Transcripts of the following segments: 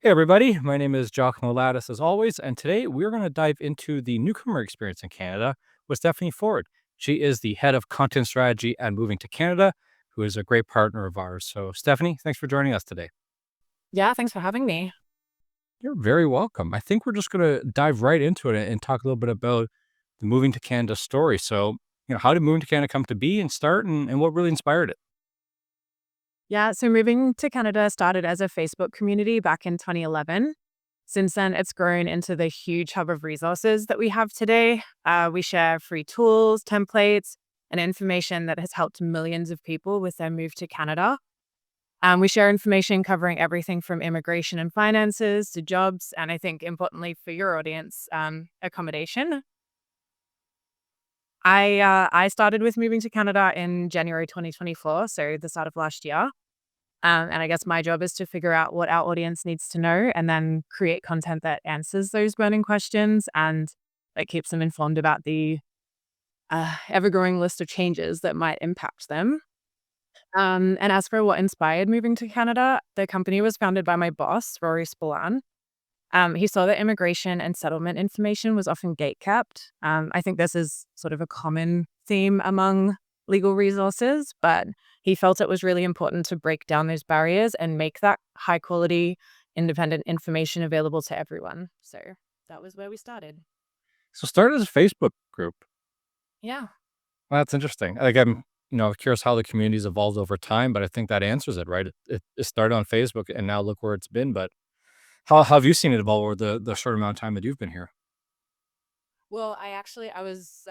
Hey everybody, my name is Giacomo Lattis as always, and today we're going to dive into the newcomer experience in Canada with Stephanie Ford. She is the head of content strategy at Moving2Canada, who is a great partner of ours. So, Stephanie, thanks for joining us today. Yeah, thanks for having me. You're very welcome. I think we're just going to dive right into it and talk a little bit about the Moving to Canada story. So, how did Moving to Canada come to be and start, and what really inspired it? Yeah, so moving to Canada started as a Facebook community back in 2011. Since then, it's grown into the huge hub of resources that we have today. We share free tools, templates, and information that has helped millions of people with their move to Canada. We share information covering everything from immigration and finances to jobs, and I think importantly for your audience, accommodation. I started with moving to Canada in January 2024, so the start of last year. And I guess my job is to figure out what our audience needs to know and then create content that answers those burning questions and that keeps them informed about the ever growing list of changes that might impact them. And as for what inspired moving to Canada, the company was founded by my boss, Rory Spillane. He saw that immigration and settlement information was often gatekept. I think this is sort of a common theme among legal resources, but he felt it was really important to break down those barriers and make that high quality, independent information available to everyone. So that was where we started. So, started as a Facebook group. Yeah. Well, that's interesting. Like, curious how the community's evolved over time, but I think that answers it, right? It started on Facebook, and now look where it's been. But how have you seen it evolve over the short amount of time that you've been here? Well, I was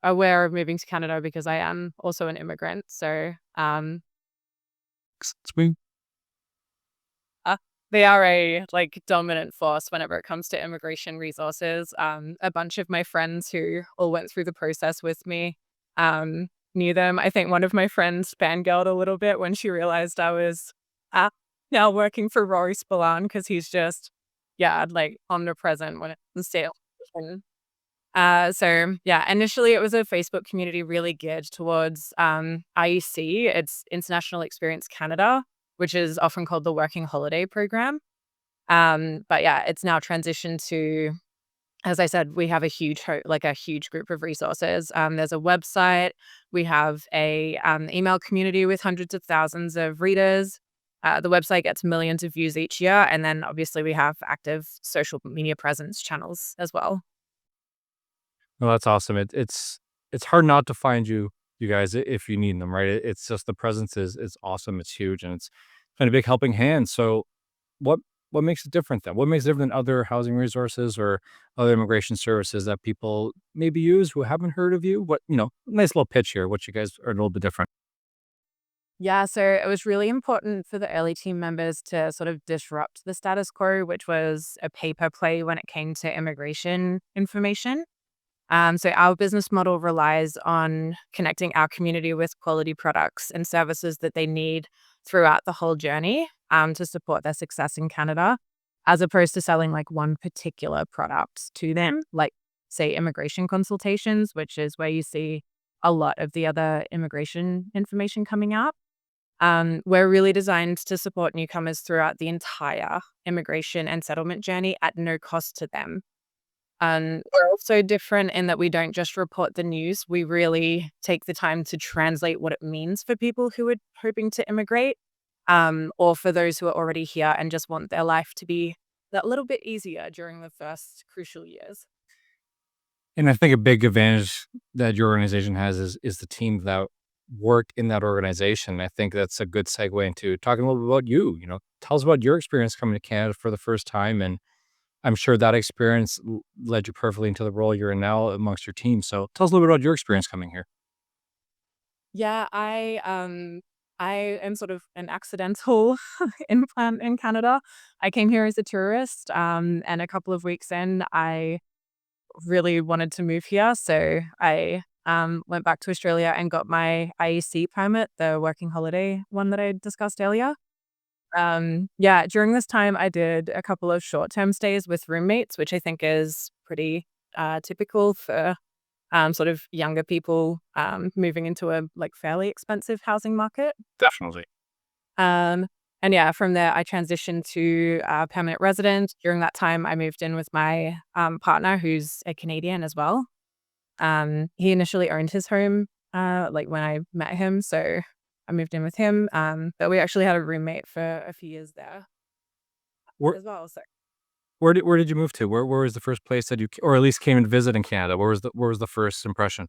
aware of moving to Canada because I am also an immigrant. So Swing. Uh, they are a like dominant force whenever it comes to immigration resources. A bunch of my friends who all went through the process with me um, knew them. I think one of my friends fangirled a little bit when she realized I was uh, now working for Rory Spillane because he's just, yeah, like omnipresent when it comes to immigration. So yeah, initially it was a Facebook community really geared towards IEC, it's International Experience Canada, which is often called the Working Holiday Program. But yeah, it's now transitioned to, as I said, we have a like a huge group of resources. There's a website, we have a email community with hundreds of thousands of readers. The website gets millions of views each year, and then obviously we have active social media presence channels as well. No, that's awesome. It's hard not to find you guys if you need them, right? It's just the presence is awesome. It's huge, and it's kind of big helping hand. So what what makes it different then? What makes it different than other housing resources or other immigration services that people maybe use who haven't heard of you? Nice little pitch here. What you guys are a little bit different. Yeah, so it was really important for the early team members to sort of disrupt the status quo, which was a paper play when it came to immigration information. So our business model relies on connecting our community with quality products and services that they need throughout the whole journey to support their success in Canada, as opposed to selling like one particular product to them, like say immigration consultations, which is where you see a lot of the other immigration information coming out. We're really designed to support newcomers throughout the entire immigration and settlement journey at no cost to them. We're also different in that we don't just report the news. We really take the time to translate what it means for people who are hoping to immigrate, or for those who are already here and just want their life to be that little bit easier during the first crucial years. And I think a big advantage that your organization has is the team that work in that organization. I think that's a good segue into talking a little bit about you. Tell us about your experience coming to Canada for the first time, and I'm sure that experience led you perfectly into the role you're in now amongst your team. So tell us a little bit about your experience coming here. Yeah, I am sort of an accidental implant in Canada. I came here as a tourist, and a couple of weeks in, I really wanted to move here. So I went back to Australia and got my IEC permit, the working holiday one that I discussed earlier. Yeah, during this time, I did a couple of short term stays with roommates, which I think is pretty typical for sort of younger people moving into a like fairly expensive housing market. Definitely. Um, And yeah, from there, I transitioned to permanent resident. During that time, I moved in with my partner, who's a Canadian as well. He initially owned his home, like when I met him, so I moved in with him. But we actually had a roommate for a few years there Where as well. So where did you move to? Where was the first place that you or at least came and visit in Canada? Where was the first impression?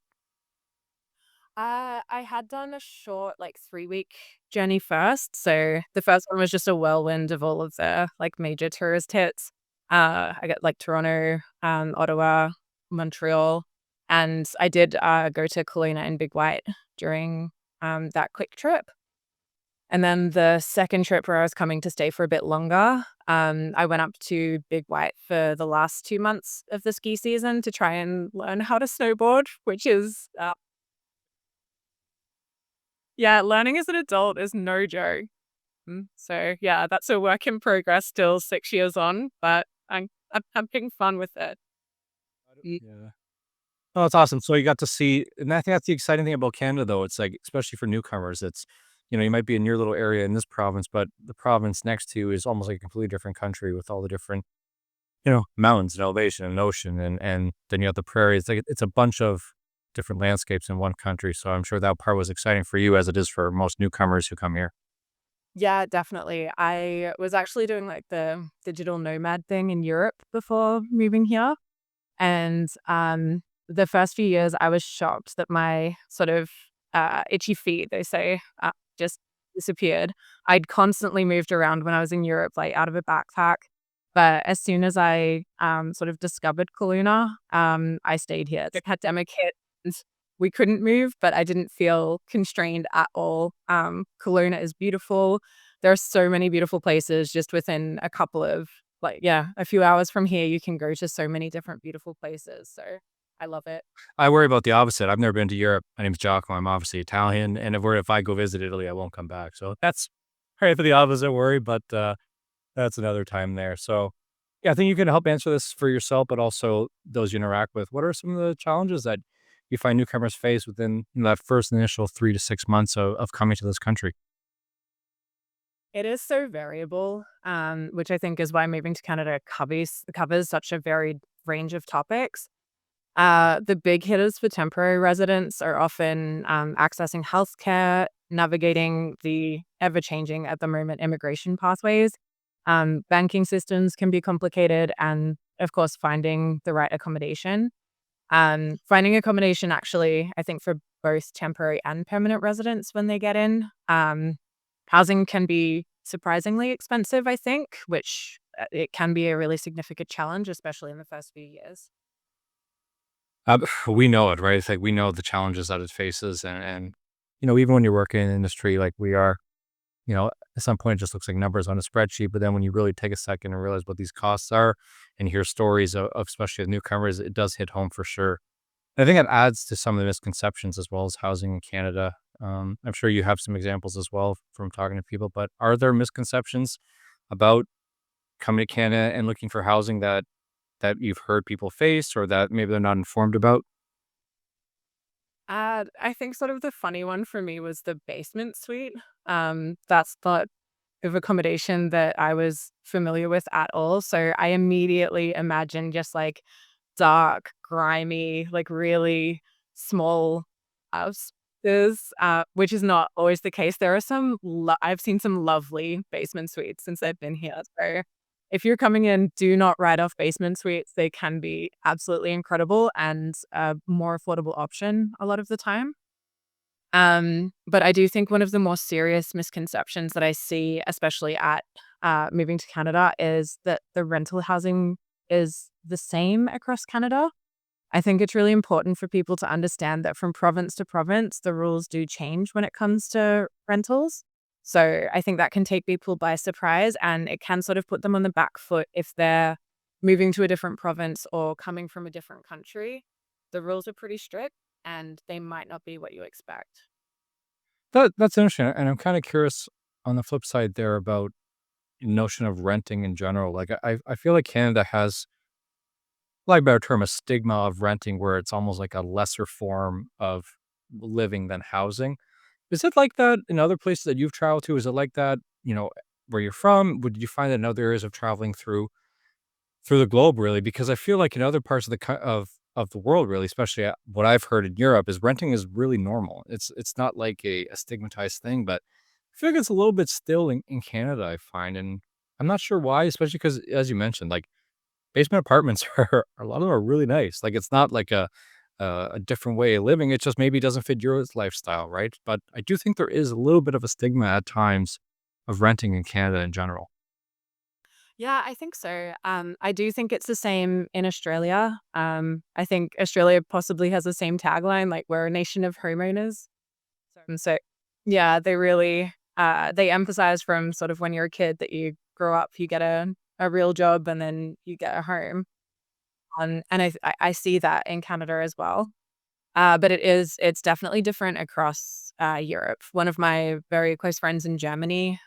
I had done a short, like 3-week journey first. So the first one was just a whirlwind of all of the like major tourist hits. I got like Toronto, Ottawa, Montreal, and I did go to Kelowna and Big White during that quick trip. And then the second trip where I was coming to stay for a bit longer, I went up to Big White for the last 2 months of the ski season to try and learn how to snowboard, which is yeah, learning as an adult is no joke. So, yeah, that's a work in progress still 6 years on, but I'm having fun with it. Mm. Yeah. Oh, that's awesome. So you got to see and I think that's the exciting thing about Canada, though. It's like, especially for newcomers, you might be in your little area in this province, but the province next to you is almost like a completely different country with all the different, mountains and elevation and ocean and then you have the prairie. It's like it's a bunch of different landscapes in one country. So I'm sure that part was exciting for you as it is for most newcomers who come here. Yeah, definitely. I was actually doing, like, the digital nomad thing in Europe before moving here, and, the first few years, I was shocked that my sort of, itchy feet, they say, just disappeared. I'd constantly moved around when I was in Europe, like, out of a backpack, but as soon as I, sort of discovered Kelowna, I stayed here. The pandemic hit, and we couldn't move, but I didn't feel constrained at all. Kelowna is beautiful. There are so many beautiful places just within a couple of like, yeah, a few hours from here, you can go to so many different beautiful places, so I love it. I worry about the opposite. I've never been to Europe. My name's Giacomo. I'm obviously Italian, and if I go visit Italy, I won't come back. So that's right for the opposite worry, but that's another time there. So yeah, I think you can help answer this for yourself, but also those you interact with. What are some of the challenges that you find newcomers face within that first initial 3 to 6 months of coming to this country? It is so variable, which I think is why moving to Canada covers such a varied range of topics. The big hitters for temporary residents are often accessing healthcare, navigating the ever changing at the moment immigration pathways. Banking systems can be complicated, and of course, finding the right accommodation. Finding accommodation actually, I think for both temporary and permanent residents when they get in, housing can be surprisingly expensive, I think, which it can be a really significant challenge, especially in the first few years. We know it, right? It's like we know the challenges that it faces, and even when you're working in the industry like we are, at some point it just looks like numbers on a spreadsheet. But then when you really take a second and realize what these costs are, and hear stories of especially the newcomers, it does hit home for sure. I think it adds to some of the misconceptions as well as housing in Canada. I'm sure you have some examples as well from talking to people, but are there misconceptions about coming to Canada and looking for housing that you've heard people face or that maybe they're not informed about? I think sort of the funny one for me was the basement suite. That's not of accommodation that I was familiar with at all. So I immediately imagined just like dark, grimy, like really small houses, which is not always the case. There are I've seen some lovely basement suites since I've been here. So if you're coming in, do not write off basement suites. They can be absolutely incredible and a more affordable option a lot of the time. But I do think one of the more serious misconceptions that I see, especially at moving to Canada, is that the rental housing is the same across Canada. I think it's really important for people to understand that from province to province, the rules do change when it comes to rentals. So I think that can take people by surprise and it can sort of put them on the back foot if they're moving to a different province or coming from a different country. The rules are pretty strict and they might not be what you expect. That's interesting, and I'm kinda curious on the flip side there about notion of renting in general. Like, I feel like Canada has, like, a better term, a stigma of renting where it's almost like a lesser form of living than housing. Is it like that in other places that you've traveled to? Is it like that, where you're from? Would you find that in other areas of traveling through the globe, really? Because I feel like in other parts of of the world, really, especially what I've heard in Europe, is renting is really normal. It's not like a stigmatized thing, but I feel like it's a little bit still in Canada, I find, and I'm not sure why, especially because, as you mentioned, like, basement apartments are a lot of them are really nice. Like, it's not like a different way of living, it just maybe doesn't fit your lifestyle, right? But I do think there is a little bit of a stigma at times of renting in Canada in general. Yeah, I think so. I do think it's the same in Australia. I think Australia possibly has the same tagline, like we're a nation of homeowners. So yeah, they really they emphasize from sort of when you're a kid that you grow up, you get a real job, and then you get a home. And I see that in Canada as well. But it's definitely different across Europe. One of my very close friends in Germany,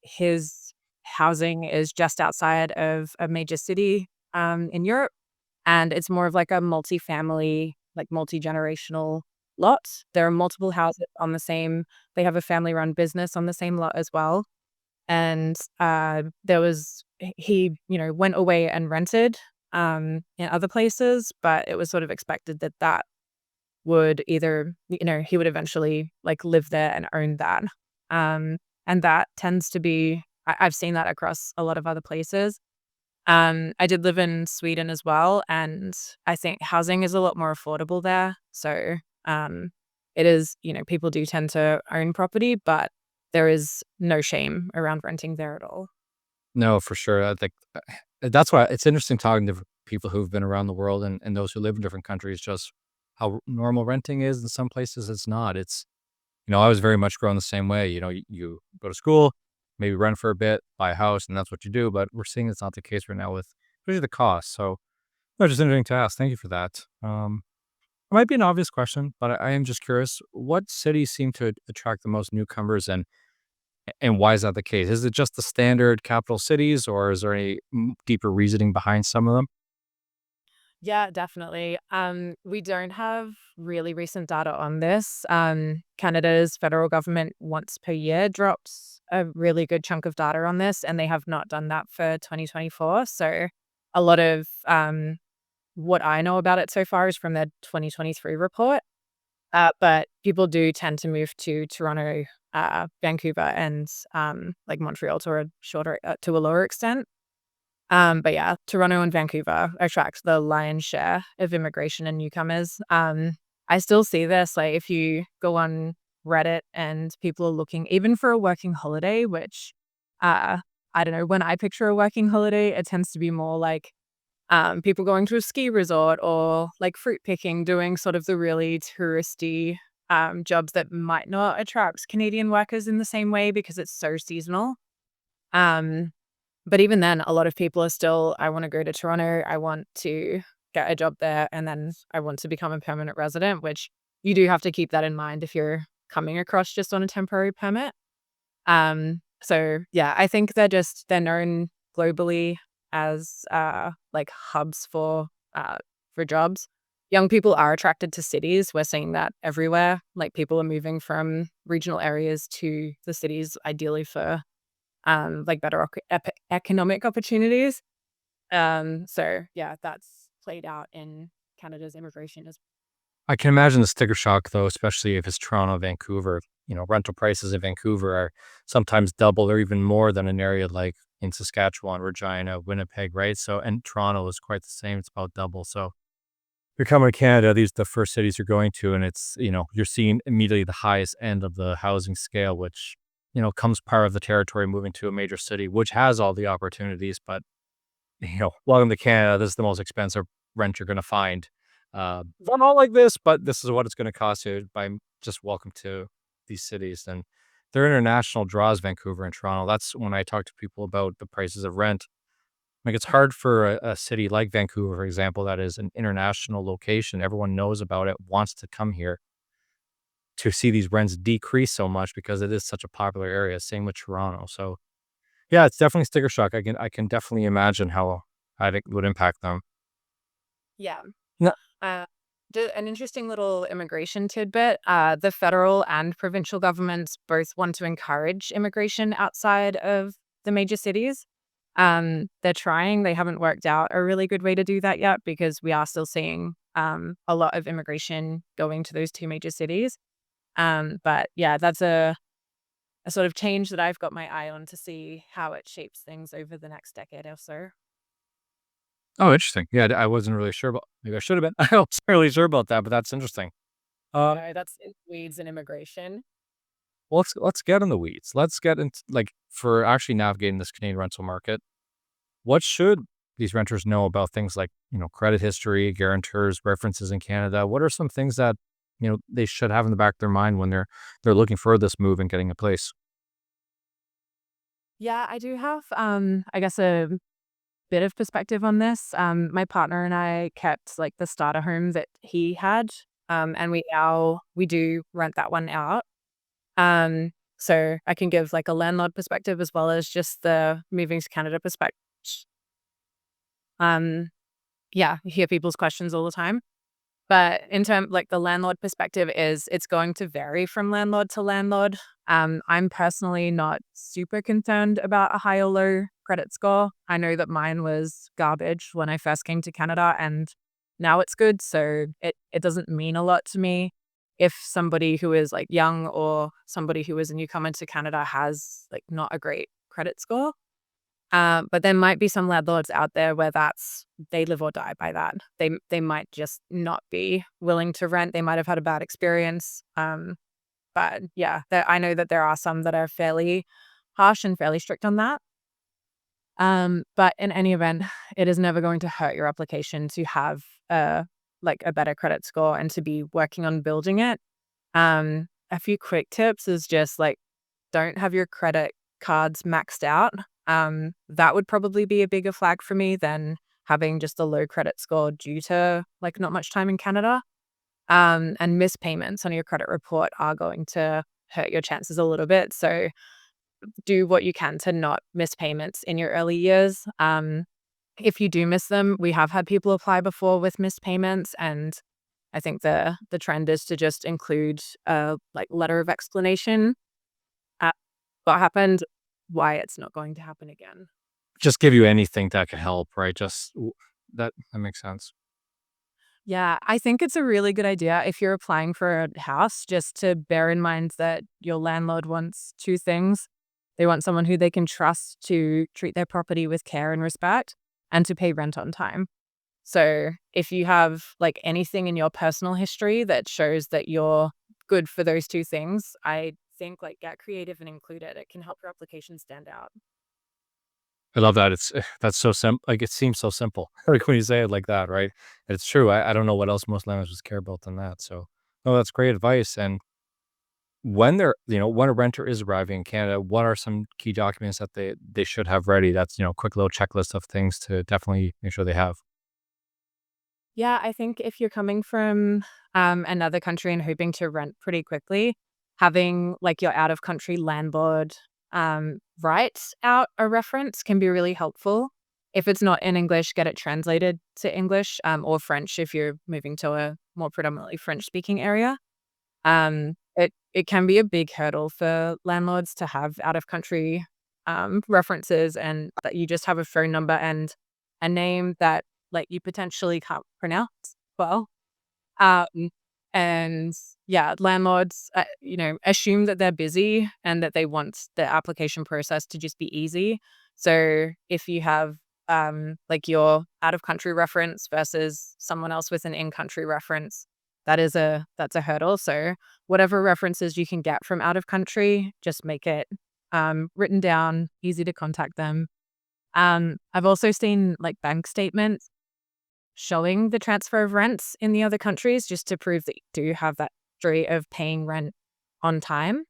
his housing is just outside of a major city in Europe, and it's more of like a multi-family, like multi-generational lot. There are multiple houses on the same. They have a family-run business on the same lot as well. And there was he, went away and rented in other places, but it was sort of expected that would either, he would eventually, like, live there and own that. And that tends to be I've seen that across a lot of other places. I did live in Sweden as well, and I think housing is a lot more affordable there. So, it is, people do tend to own property, but there is no shame around renting there at all. No, for sure. I think that's why it's interesting talking to people who've been around the world and those who live in different countries, just how normal renting is. In some places, it's not. I was very much grown the same way. You go to school, maybe rent for a bit, buy a house, and that's what you do. But we're seeing it's not the case right now with especially the cost. So, no, just interesting to ask. Thank you for that. It might be an obvious question, but I am just curious. What cities seem to attract the most newcomers, and why is that the case? Is it just the standard capital cities, or is there any deeper reasoning behind some of them? Yeah, definitely. We don't have really recent data on this. Canada's federal government once per year drops a really good chunk of data on this, and they have not done that for 2024. So a lot of what I know about it so far is from their 2023 report. But people do tend to move to Toronto, Vancouver, and like Montreal to a lower extent. But yeah, Toronto and Vancouver attract the lion's share of immigration and newcomers. I still see this, like, if you go on Reddit and people are looking even for a working holiday, which, uh, I don't know, when I picture a working holiday, it tends to be more like people going to a ski resort or like fruit picking, doing sort of the really touristy jobs that might not attract Canadian workers in the same way because it's so seasonal. Um, but even then, a lot of people are still, I want to go to Toronto. I want to get a job there. And then I want to become a permanent resident, which you do have to keep that in mind if you're coming across just on a temporary permit. So yeah, I think they're known globally as like hubs for jobs. Young people are attracted to cities. We're seeing that everywhere. Like, people are moving from regional areas to the cities, ideally for like better economic opportunities. So yeah, that's played out in Canada's immigration as I can imagine the sticker shock, though, especially if it's Toronto, Vancouver. Rental prices in Vancouver are sometimes double or even more than an area like in Saskatchewan, Regina, Winnipeg, right? So, and Toronto is quite the same. It's about double. So, you're coming to Canada, these are the first cities you're going to, and you're seeing immediately the highest end of the housing scale, which, comes part of the territory moving to a major city, which has all the opportunities. But, welcome to Canada. This is the most expensive rent you're going to find. Well, not like this, but this is what it's going to cost you by just welcome to these cities. And they're international draws, Vancouver and Toronto. That's when I talk to people about the prices of rent. Like, it's hard for a city like Vancouver, for example, that is an international location. Everyone knows about it, wants to come here to see these rents decrease so much because it is such a popular area. Same with Toronto. So yeah, it's definitely sticker shock. I can definitely imagine how it would impact them. yeah. No, Uh, an interesting little immigration tidbit. The federal and provincial governments both want to encourage immigration outside of the major cities. They're trying, they haven't worked out a really good way to do that yet because we are still seeing a lot of immigration going to those two major cities. But yeah, that's a sort of change that I've got my eye on to see how it shapes things over the next decade or so. Oh, interesting. Yeah, I wasn't really sure about maybe I should have been. I wasn't really sure about that, but that's interesting. I Uh, know that's in weeds and immigration. let's get in the weeds. Let's get into like for actually navigating this Canadian rental market. What should these renters know about things like, credit history, guarantors, references in Canada? What are some things that, they should have in the back of their mind when they're looking for this move and getting a place? Yeah, I do have, I guess, a bit of perspective on this. My partner and I kept like the starter home that he had, and we do rent that one out. Um, so I can give like a landlord perspective as well as just the moving to Canada perspective. Um, yeah, I hear people's questions all the time. But in term like, the landlord perspective is it's going to vary from landlord to landlord. I'm personally not super concerned about a high or low credit score. I know that mine was garbage when I first came to Canada, and now it's good, so it doesn't mean a lot to me if somebody who is, like, young or somebody who is a newcomer to Canada has, like, not a great credit score. But there might be some landlords out there where that's they live or die by that. They might just not be willing to rent. They might have had a bad experience. But yeah, I know that there are some that are fairly harsh and fairly strict on that. But in any event, it is never going to hurt your application to have a better credit score and to be working on building it. A few quick tips is just like don't have your credit cards maxed out. That would probably be a bigger flag for me than having just a low credit score due to like not much time in Canada. And missed payments on your credit report are going to hurt your chances a little bit. So do what you can to not miss payments in your early years. If you do miss them, we have had people apply before with missed payments, and I think the trend is to just include a like letter of explanation at what happened, why it's not going to happen again. Just give you anything that could help, right? That makes sense. Yeah, I think it's a really good idea if you're applying for a house, just to bear in mind that your landlord wants two things. They want someone who they can trust to treat their property with care and respect and to pay rent on time. So if you have like anything in your personal history that shows that you're good for those two things, I think like get creative and include it. It can help your application stand out. I love that. That's so simple. Like it seems so simple, like when you say it like that, right? It's true. I don't know what else most landlords care about than that. So, no, that's great advice. And when a renter is arriving in Canada, what are some key documents that they should have ready? That's quick little checklist of things to definitely make sure they have. Yeah, I think if you're coming from another country and hoping to rent pretty quickly, having like your out of country landlord write out a reference can be really helpful. If it's not in English, get it translated to English or French if you're moving to a more predominantly French speaking area. It can be a big hurdle for landlords to have out of country references, and that you just have a phone number and a name that like you potentially can't pronounce well. Um, and yeah, landlords, assume that they're busy and that they want the application process to just be easy. So if you have like your out of country reference versus someone else with an in country reference, that's a hurdle. So whatever references you can get from out of country, just make it written down, easy to contact them. I've also seen like bank statements showing the transfer of rents in the other countries just to prove that you do have that history of paying rent on time.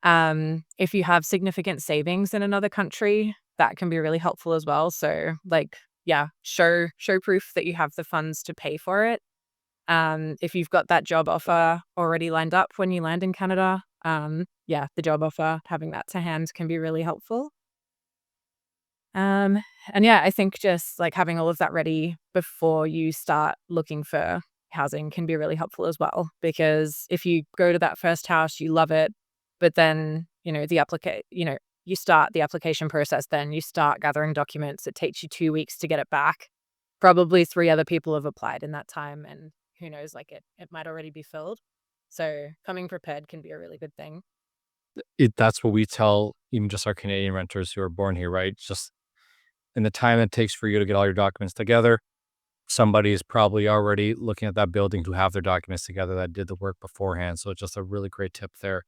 If you have significant savings in another country, that can be really helpful as well. So like, yeah, show proof that you have the funds to pay for it. If you've got that job offer already lined up when you land in Canada, yeah, the job offer, having that to hand can be really helpful. Um, and yeah, I think just like having all of that ready before you start looking for housing can be really helpful as well. Because if you go to that first house, you love it, but then, the applicant, you start the application process, then you start gathering documents. It takes you 2 weeks to get it back. Probably 3 other people have applied in that time, and who knows, like, it might already be filled. So coming prepared can be a really good thing. That's what we tell even just our Canadian renters who are born here, right? Just in the time it takes for you to get all your documents together, somebody is probably already looking at that building who have their documents together that did the work beforehand. So it's just a really great tip there.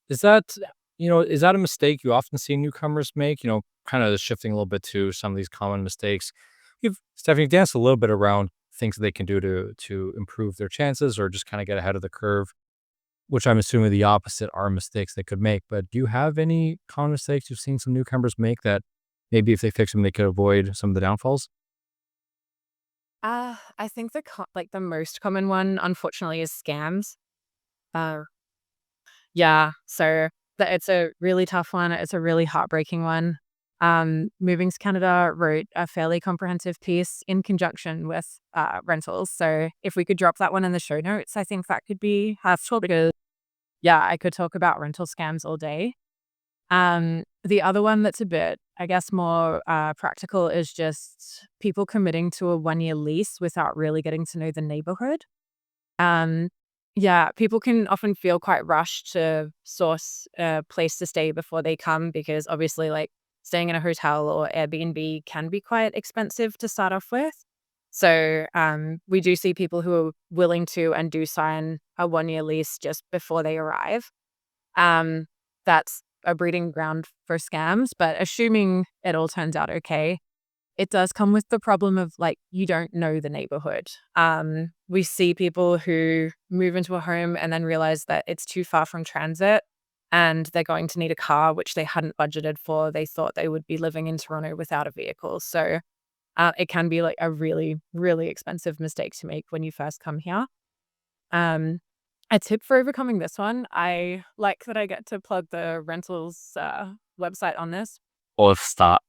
Is that, is that a mistake you often see newcomers make? Kind of shifting a little bit to some of these common mistakes. Stephanie, danced a little bit around things they can do to improve their chances or just kind of get ahead of the curve, which I'm assuming the opposite are mistakes they could make. But do you have any common mistakes you've seen some newcomers make that maybe if they fix them, they could avoid some of the downfalls? I think the most common one, unfortunately, is scams. Uh, yeah, so it's a really tough one. It's a really heartbreaking one. Moving2Canada wrote a fairly comprehensive piece in conjunction with rentals. So if we could drop that one in the show notes, I think that could be helpful because yeah, I could talk about rental scams all day. The other one that's a bit, I guess, more practical is just people committing to a 1 year lease without really getting to know the neighborhood. Um, yeah, people can often feel quite rushed to source a place to stay before they come because obviously, like, staying in a hotel or Airbnb can be quite expensive to start off with. So we do see people who are willing to and do sign a 1 year lease just before they arrive. Um, that's a breeding ground for scams, but assuming it all turns out okay, it does come with the problem of, like, you don't know the neighborhood. We see people who move into a home and then realize that it's too far from transit and they're going to need a car, which they hadn't budgeted for. They thought they would be living in Toronto without a vehicle. So it can be like a really, really expensive mistake to make when you first come here. Um, a tip for overcoming this one, I like that I get to plug the rentals website on this. Or stop.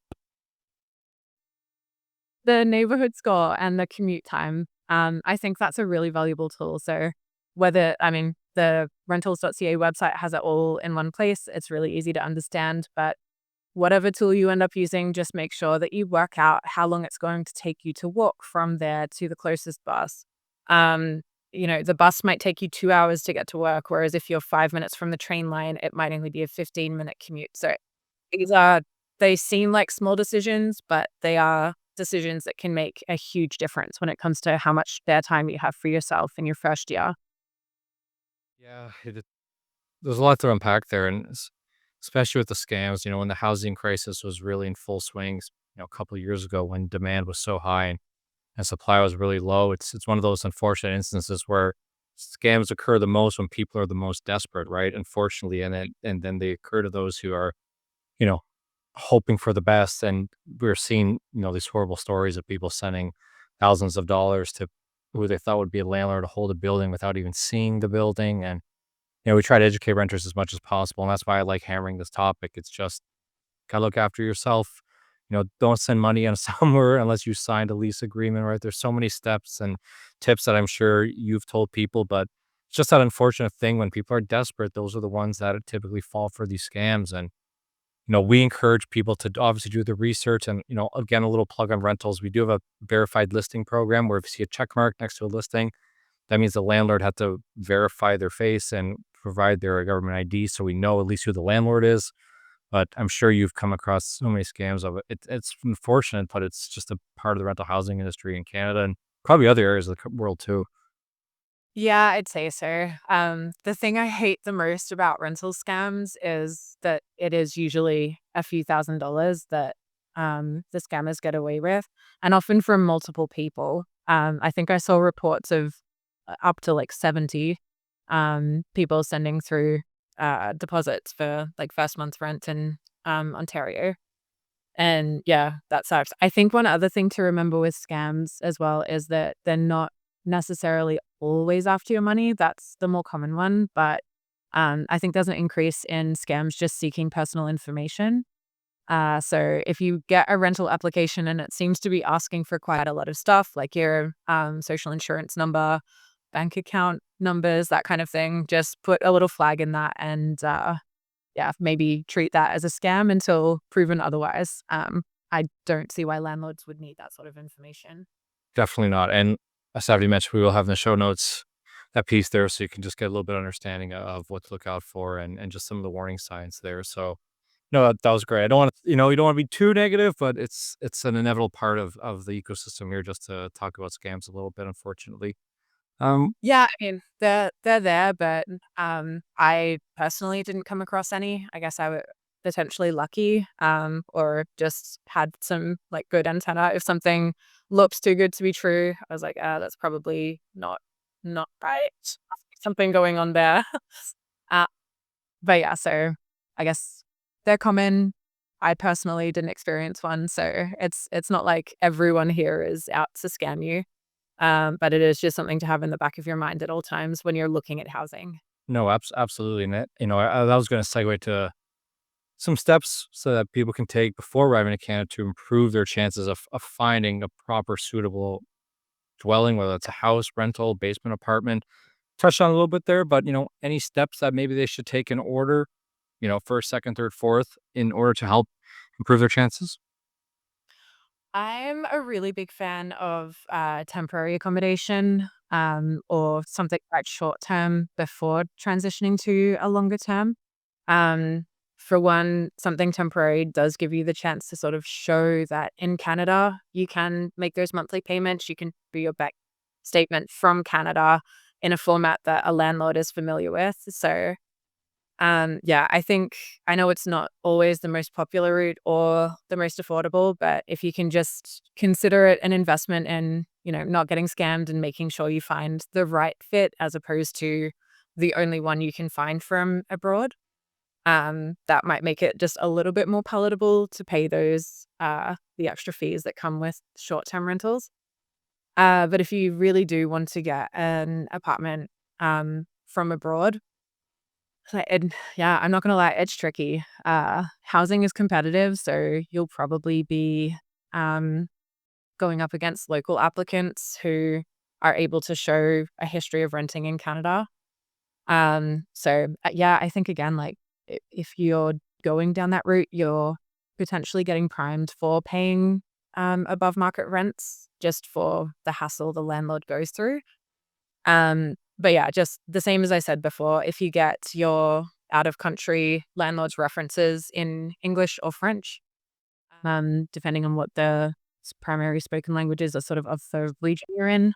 The neighborhood score and the commute time, I think that's a really valuable tool. So the Rentals.ca website has it all in one place. It's really easy to understand, but whatever tool you end up using, just make sure that you work out how long it's going to take you to walk from there to the closest bus. Um, the bus might take you 2 hours to get to work, whereas if you're 5 minutes from the train line, it might only be a 15-minute commute. So these are they seem like small decisions, but they are decisions that can make a huge difference when it comes to how much spare time you have for yourself in your first year. Yeah, there's a lot to unpack there, and especially with the scams. When the housing crisis was really in full swings, a couple of years ago when demand was so high and supply was really low. It's one of those unfortunate instances where scams occur the most when people are the most desperate, right? Unfortunately, and then they occur to those who are, you know, hoping for the best. And we're seeing, these horrible stories of people sending thousands of dollars to who they thought would be a landlord to hold a building without even seeing the building. And we try to educate renters as much as possible, and that's why I like hammering this topic. It's just gotta look after yourself. Don't send money on somewhere unless you signed a lease agreement, right? There's so many steps and tips that I'm sure you've told people, but it's just that unfortunate thing when people are desperate, those are the ones that typically fall for these scams. And, we encourage people to obviously do the research and, again, a little plug on rentals. We do have a verified listing program where if you see a check mark next to a listing, that means the landlord had to verify their face and provide their government ID so we know at least who the landlord is. But I'm sure you've come across so many scams of it. It's unfortunate, but it's just a part of the rental housing industry in Canada and probably other areas of the world too. Yeah, I'd say so. The thing I hate the most about rental scams is that it is usually a few $1,000s that the scammers get away with, and often from multiple people. I think I saw reports of up to like 70 people sending through deposits for like first month's rent in Ontario. And yeah, that sucks. I think one other thing to remember with scams as well is that they're not necessarily always after your money. That's the more common one. But I think there's an increase in scams just seeking personal information. So if you get a rental application and it seems to be asking for quite a lot of stuff, like your social insurance number, bank account numbers, that kind of thing, just put a little flag in that and yeah, maybe treat that as a scam until proven otherwise. I don't see why landlords would need that sort of information. Definitely not. And as Savvy mentioned, we will have in the show notes that piece there so you can just get a little bit of understanding of what to look out for and just some of the warning signs there. So no, that was great. I don't want to, you don't want to be too negative, but it's an inevitable part of the ecosystem here just to talk about scams a little bit, unfortunately. Um, Yeah, I mean, they're there, but, I personally didn't come across any. I guess I was potentially lucky, or just had some, like, good antenna. If something looks too good to be true, I was like, "Ah, that's probably not right. Something going on there." Uh, but yeah, so I guess they're common. I personally didn't experience one, so it's not like everyone here is out to scam you. But it is just something to have in the back of your mind at all times when you're looking at housing. no, absolutely. And I was going to segue to some steps so that people can take before arriving to Canada to improve their chances of finding a proper suitable dwelling, whether it's a house, rental, basement apartment. Touched on a little bit there, but any steps that maybe they should take in order, first, second, third, fourth, in order to help improve their chances? I'm a really big fan of temporary accommodation, or something quite short term before transitioning to a longer term. Um, for one, something temporary does give you the chance to sort of show that in Canada, you can make those monthly payments. You can do your bank statement from Canada in a format that a landlord is familiar with. So, yeah, I know it's not always the most popular route or the most affordable, but if you can just consider it an investment in, not getting scammed and making sure you find the right fit as opposed to the only one you can find from abroad, that might make it just a little bit more palatable to pay those, the extra fees that come with short-term rentals. But if you really do want to get an apartment, from abroad, and yeah, I'm not gonna lie, it's tricky. Housing is competitive, so you'll probably be, um, going up against local applicants who are able to show a history of renting in Canada. Yeah, I think again, like, if you're going down that route, you're potentially getting primed for paying, above market rents just for the hassle the landlord goes through. But yeah, just the same as I said before, if you get your out of country landlord's references in English or French, depending on what the primary spoken languages are sort of the region you're in,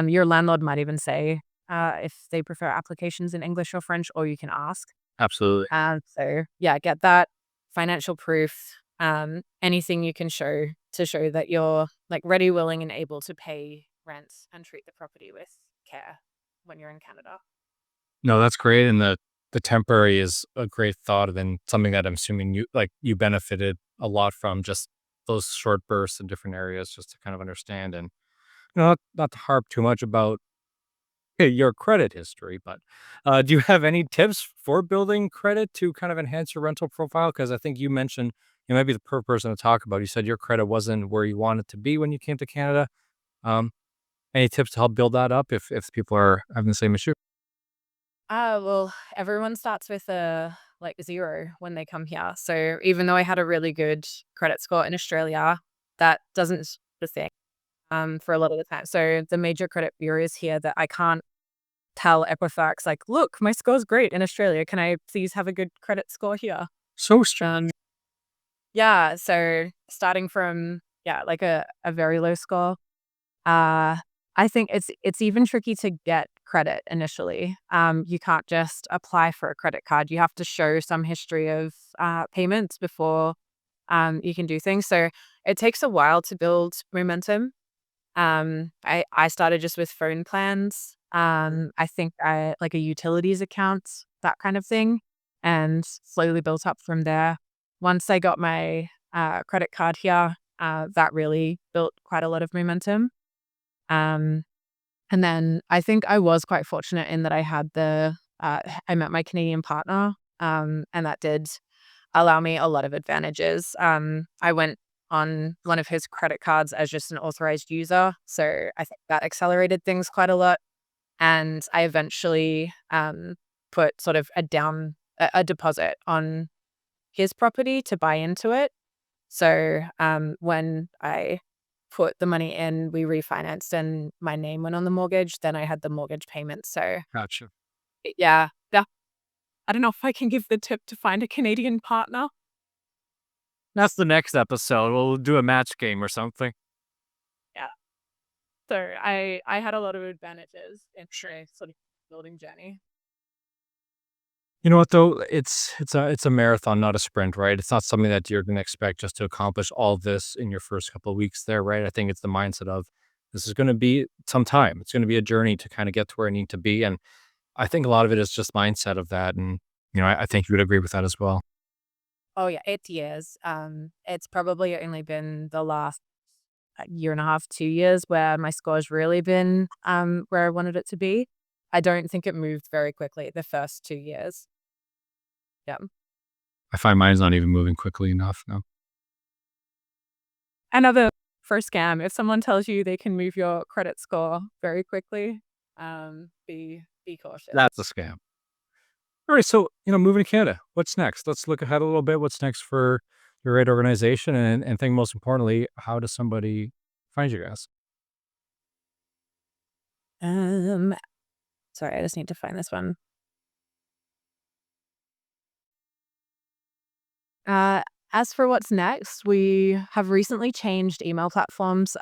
your landlord might even say if they prefer applications in English or French, or you can ask. Absolutely. So yeah, get that financial proof, anything you can show to show that you're like ready, willing, and able to pay rent and treat the property with care when you're in Canada. No, that's great. And the temporary is a great thought, and then something that I'm assuming you benefited a lot from just those short bursts in different areas, just to kind of understand and not to harp too much about your credit history, but do you have any tips for building credit to kind of enhance your rental profile? Because I think you mentioned you might be the perfect person to talk about. You said your credit wasn't where you wanted to be when you came to Canada. Um, any tips to help build that up if people are having the same issue? Well, everyone starts with a like 0 when they come here. So even though I had a really good credit score in Australia, that doesn't the thing for a lot of the time. So the major credit bureaus here that I can't tell Equifax like, look, my score's great in Australia. Can I please have a good credit score here? So strange. Yeah. So starting from like a very low score. Uh, I think it's even tricky to get credit initially. You can't just apply for a credit card. You have to show some history of payments before you can do things. So it takes a while to build momentum. I started just with phone plans. I think I like a utilities account, that kind of thing, and slowly built up from there. Once I got my credit card here, that really built quite a lot of momentum. Um, and then I think I was quite fortunate in that I met my Canadian partner, and that did allow me a lot of advantages. I went on one of his credit cards as just an authorized user, so I think that accelerated things quite a lot. And I eventually put sort of a down a deposit on his property to buy into it. So, when I put the money in, we refinanced and my name went on the mortgage, then I had the mortgage payment. So, Gotcha. yeah, I don't know if I can give the tip to find a Canadian partner. That's the next episode. We'll do a match game or something. Yeah. So I had a lot of advantages in my sort of building journey. You know what though? It's a marathon, not a sprint, right? It's not something that you're gonna expect just to accomplish all this in your first couple of weeks there, right? I think it's the mindset of this is gonna be some time. It's gonna be a journey to kind of get to where I need to be. And I think a lot of it is just mindset of that. And I think you would agree with that as well. Oh yeah, 8 years. It's probably only been the last year and a half, 2 years where my score's really been where I wanted it to be. I don't think it moved very quickly the first 2 years. Yeah. I find mine's not even moving quickly enough. No. Another for scam, if someone tells you they can move your credit score very quickly, be cautious. That's a scam. All right, so moving to Canada. What's next? Let's look ahead a little bit. What's next for your right organization, and think most importantly, how does somebody find you guys? Um, sorry, I just need to find this one. Uh, as for what's next, we have recently changed email platforms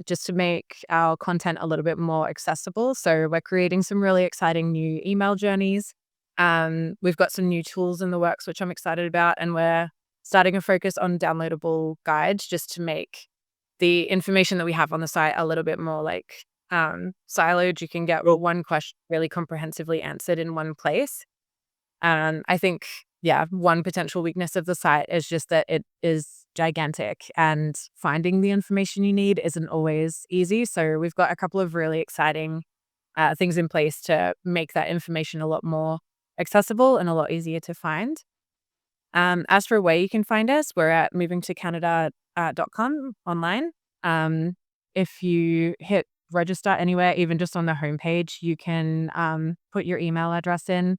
just to make our content a little bit more accessible. So we're creating some really exciting new email journeys. We've got some new tools in the works, which I'm excited about, and we're starting a focus on downloadable guides just to make the information that we have on the site a little bit more like siloed. You can get one question really comprehensively answered in one place. I think, yeah, one potential weakness of the site is just that it is gigantic and finding the information you need isn't always easy. So we've got a couple of really exciting things in place to make that information a lot more accessible and a lot easier to find. As for where you can find us, we're at moving2Canada.com online. If you hit register anywhere, even just on the homepage, you can put your email address in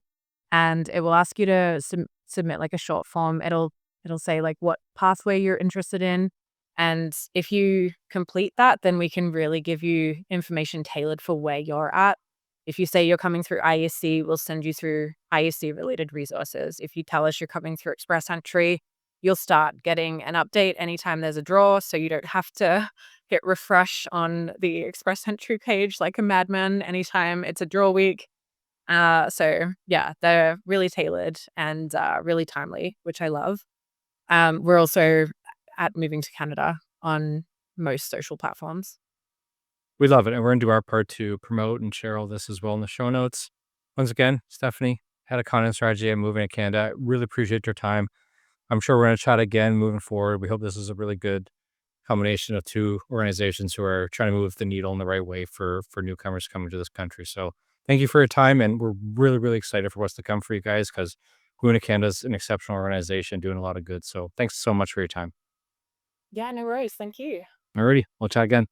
and it will ask you to submit like a short form. It'll say like what pathway you're interested in. And if you complete that, then we can really give you information tailored for where you're at. If you say you're coming through IEC, we'll send you through IEC related resources. If you tell us you're coming through Express Entry, you'll start getting an update anytime there's a draw. So you don't have to hit refresh on the Express Entry page like a madman anytime it's a draw week. So yeah, they're really tailored and really timely, which I love. We're also at Moving to Canada on most social platforms. We love it, and we're gonna do our part to promote and share all this as well in the show notes. Once again, Stephanie, head of content strategy at Moving to Canada. Really appreciate your time. I'm sure we're gonna chat again moving forward. We hope this is a really good combination of two organizations who are trying to move the needle in the right way for newcomers coming to this country. So thank you for your time, and we're really, really excited for what's to come for you guys because Moving to Canada is an exceptional organization doing a lot of good. So thanks so much for your time. Yeah, no worries. Thank you. Alrighty, we'll chat again.